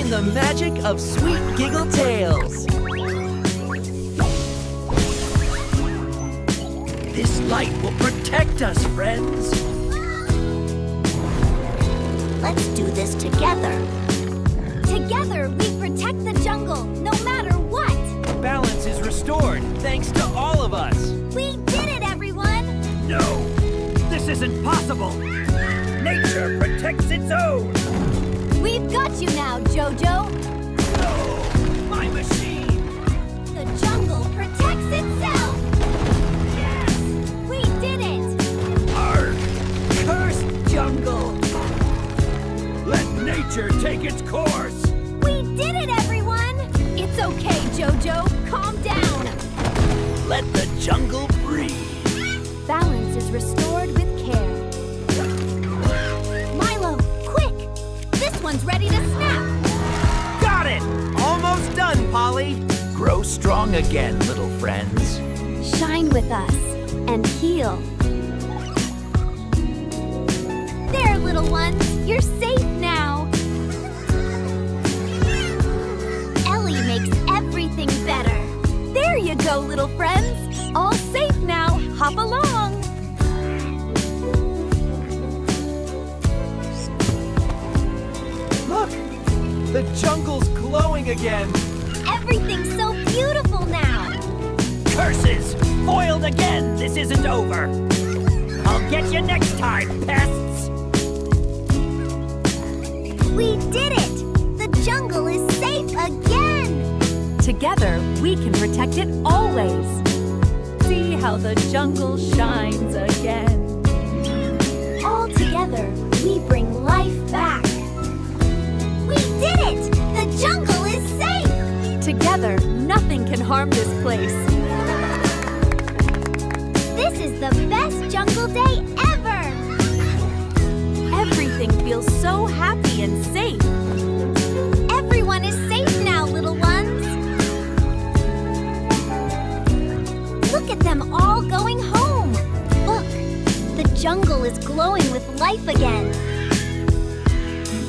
Learn the magic of sweet Giggle tales. This light will protect us, friends. Let's do this together. Together, we protect the jungle, no matter what. Balance is restored thanks to all of us. We did it, everyone! No, this isn't possible. Nature protects its own. We've got you now, Jojo. No, my machine. The jungle protects itself. Yes, We did it. arg. Cursed jungle. Let nature take its course. We did it, everyone. It's okay, Jojo. Calm down. Let the jungle breathe. Balance is restored with care. Milo, quick! This one's ready to snap. Got it! Almost done, Polly. Grow strong again, little friends. Shine with us and heal. There, little ones. You're safe now. Ellie makes everything better. There you go, little friends. All safe now. Hop along. Look! The jungle's glowing again. Everything's so beautiful now. Curses! Foiled again! This isn't over! I'll get you next time, pests! We did it! The jungle is safe again! Together, we can protect it always. See how the jungle shines again. All together, we bring life back. We did it! The jungle is safe! Together, nothing can harm this place. This is the best jungle day ever! Everything feels so happy and safe. Everyone is safe now, little ones. Look at them all going home. Look, the jungle is glowing with life again.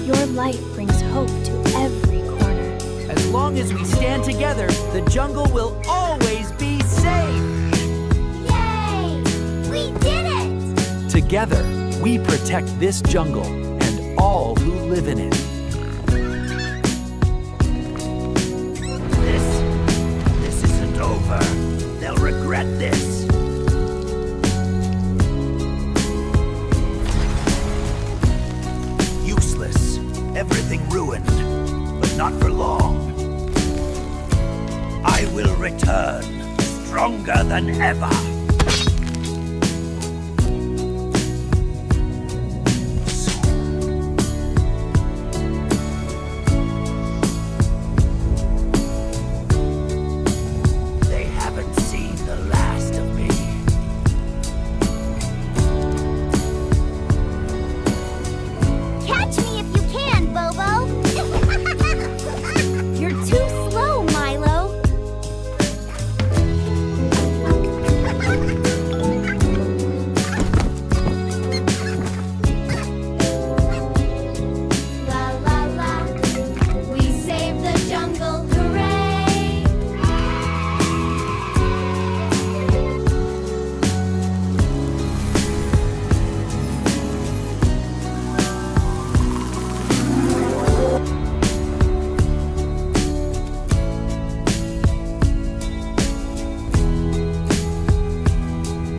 Your light brings hope to every corner. As long as we stand together, the jungle will always be safe. Yay! We did it! Together, we protect this jungle and all who live in it. This isn't over. They'll regret this. Useless. Everything ruined. But not for long. I will return, stronger than ever.